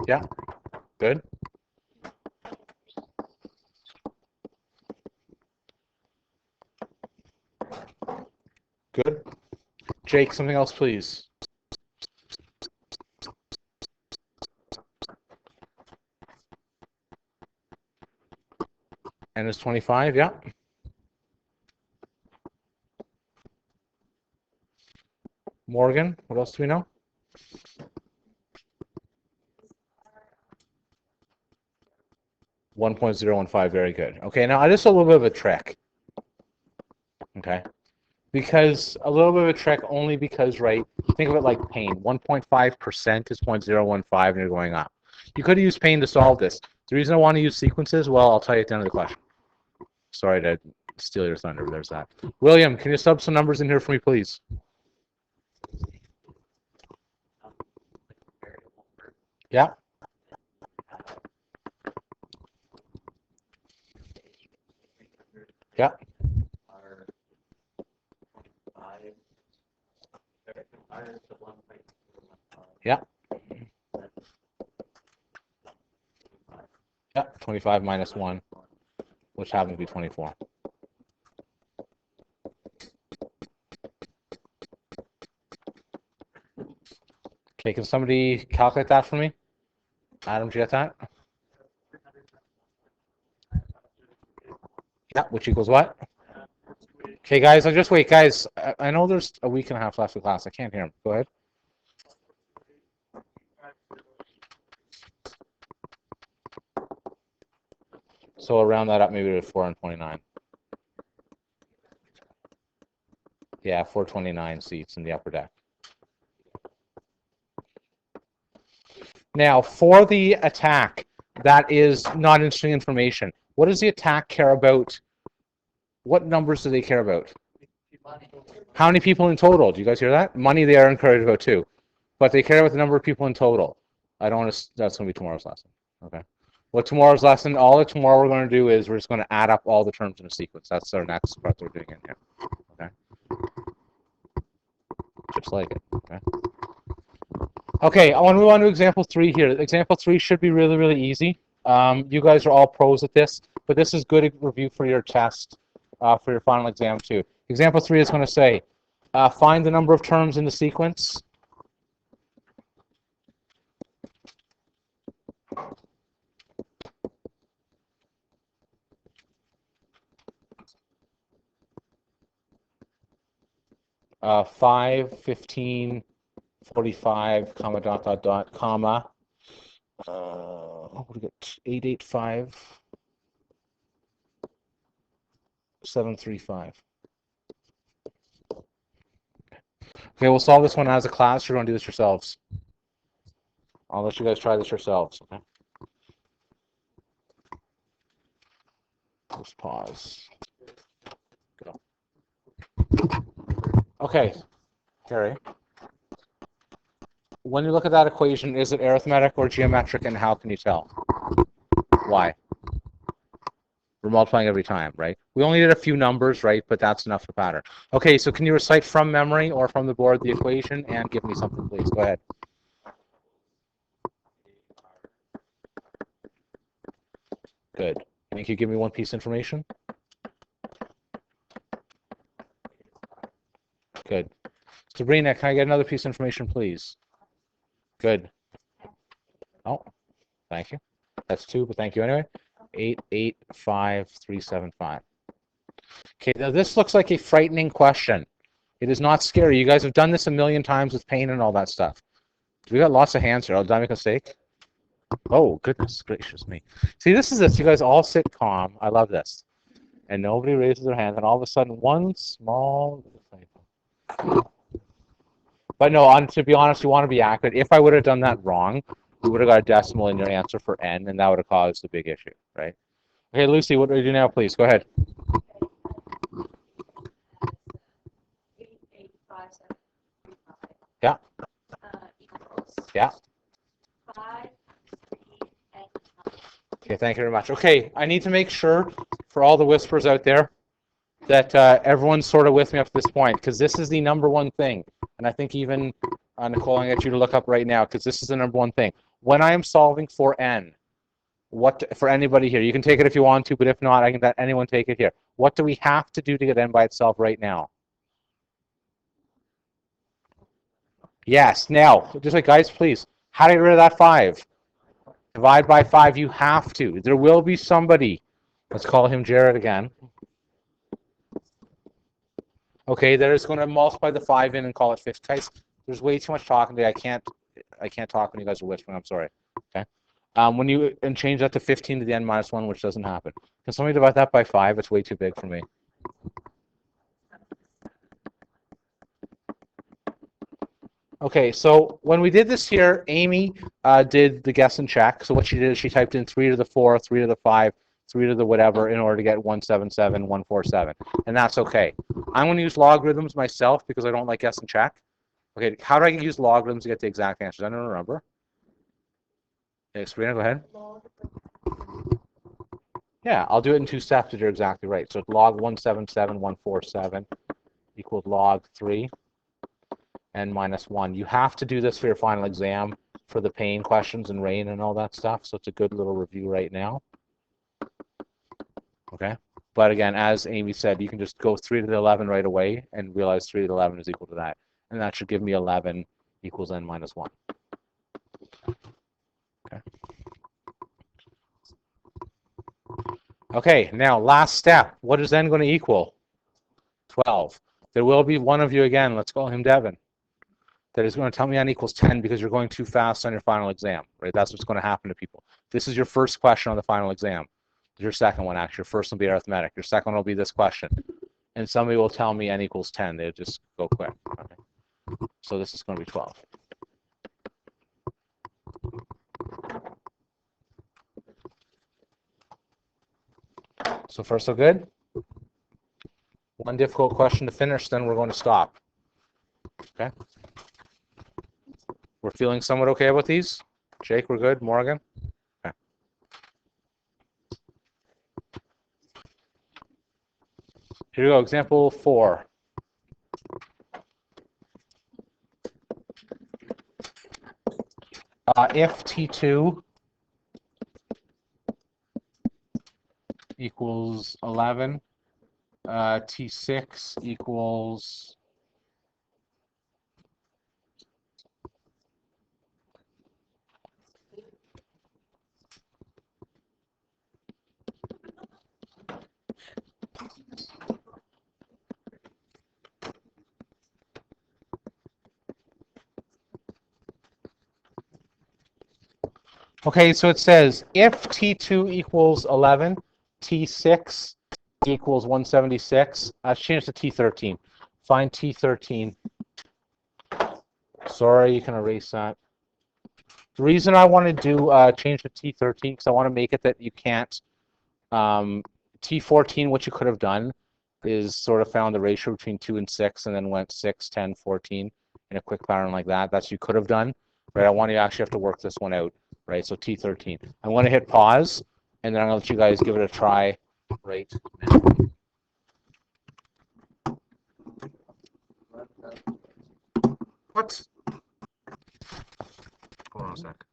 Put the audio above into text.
Yeah, good. Good. Jake, something else, please. N is 25, yeah. Morgan, what else do we know? $1.015, very good. Okay, now this is a little bit of a trick. Okay, because a little bit of a trick only because, right, think of it like pain. 1.5% is 0.015 and you're going up. You could have used pain to solve this. The reason I want to use sequences, well, I'll tell you at the end of the question. Sorry to steal your thunder, there's that. William, can you sub some numbers in here for me, please? Yeah. Yeah. Yeah. Yeah, 25 minus 1, which happens to be 24. Okay, can somebody calculate that for me? Adam, do you get that? Yeah, which equals what? Okay, guys, I'll just wait. Guys, I know there's a week and a half left of class. I can't hear him. Go ahead. So I'll round that up maybe to 429. Yeah, 429 seats in the upper deck. Now, for the attack, that is not interesting information. What does the attack care about? What numbers do they care about? How many people in total? Do you guys hear that? Money they are encouraged about too. But they care about the number of people in total. I don't want to, that's going to be tomorrow's lesson. Okay. Well, tomorrow's lesson, all of tomorrow we're going to do is we're just going to add up all the terms in a sequence. That's our next part we're doing in here. Okay. Just like it. Okay. Okay, I want to move on to example 3 here. Example 3 should be really, really easy. You guys are all pros at this, but this is good review for your test, for your final exam too. Example 3 is going to say, find the number of terms in the sequence. Uh, 5, 15, 45, comma, dot, dot, dot, comma. What do we get? 885, 735. Okay, we'll solve this one as a class. You're going to do this yourselves. I'll let you guys try this yourselves. Okay. Just pause. Go. Okay, Harry. When you look at that equation, is it arithmetic or geometric, and how can you tell? Why? We're multiplying every time, right? We only did a few numbers, right? But that's enough for pattern. Okay, so can you recite from memory or from the board the equation and give me something, please? Go ahead. Good. Can you give me one piece of information? Good. Sabrina, can I get another piece of information, please? Good. Oh, thank you. That's 2, but thank you anyway. 885,375. Okay, now this looks like a frightening question. It is not scary. You guys have done this a million times with pain and all that stuff. We got lots of hands here. Oh, did I make a mistake? Oh, goodness gracious me. See, this is this. You guys all sit calm. I love this. And nobody raises their hand, and all of a sudden, one small... But no, to be honest, you want to be accurate. If I would have done that wrong, we would have got a decimal in your answer for n, and that would have caused a big issue, right? Okay, Lucy, what do we do now, please? Go ahead. Yeah. Yeah. Okay, thank you very much. Okay, I need to make sure for all the whispers out there that everyone's sort of with me up to this point, because this is the number one thing. And I think even, Nicole, I'm going to get you to look up right now, because this is the number one thing. when I am solving for n, for anybody here, you can take it if you want to, but if not, I can let anyone take it here. What do we have to do to get n by itself right now? Yes, now, just like, guys, please, how do you get rid of that 5? Divide by 5, you have to. There will be somebody, let's call him Jared again. Okay, that is going to multiply the 5 in and call it 50. Guys, there's way too much talking today. I can't talk when you guys are whispering. I'm sorry. Okay. When you change that to 15 to the n minus 1, which doesn't happen. Can somebody divide that by 5? It's way too big for me. Okay, so when we did this here, Amy did the guess and check. So what she did is she typed in 3 to the 4, 3 to the 5, 3 to the whatever in order to get 177, 147. And that's okay. I'm going to use logarithms myself because I don't like guess and check. Okay, how do I use logarithms to get the exact answers? I don't remember. Hey, Sabrina, go ahead. Yeah, I'll do it in 2 steps if you're exactly right. So log 177, 147 equals log 3. N minus 1. You have to do this for your final exam for the pain questions and rain and all that stuff. So it's a good little review right now. Okay. But again, as Amy said, you can just go 3 to the 11 right away and realize 3 to the 11 is equal to that. And that should give me 11 equals n minus 1. Okay. Okay, now last step. What is n going to equal? 12. There will be one of you again. Let's call him Devin. That is going to tell me n equals 10 because you're going too fast on your final exam, right? That's what's going to happen to people. This is your first question on the final exam. Your second one, actually. Your first one will be arithmetic. Your second one will be this question. And somebody will tell me n equals 10. They'll just go quick. Okay. So this is going to be 12. So far, so good? One difficult question to finish, then we're going to stop. Okay? We're feeling somewhat okay about these? Jake, we're good? Morgan? Okay. Here we go, example 4. If T2 equals 11, T6 equals okay, so it says if T2 equals 11, T6 equals 176. Let's change to T13. Find T13. Sorry, you can erase that. The reason I want to do change to T13 because I want to make it that you can't. T14, what you could have done is sort of found the ratio between 2 and 6 and then went 6, 10, 14 in a quick pattern like that. That's what you could have done. Right? I want you to actually have to work this one out. Right? So T13. I'm going to hit pause and then I'm going to let you guys give it a try right now. What? Hold on a sec.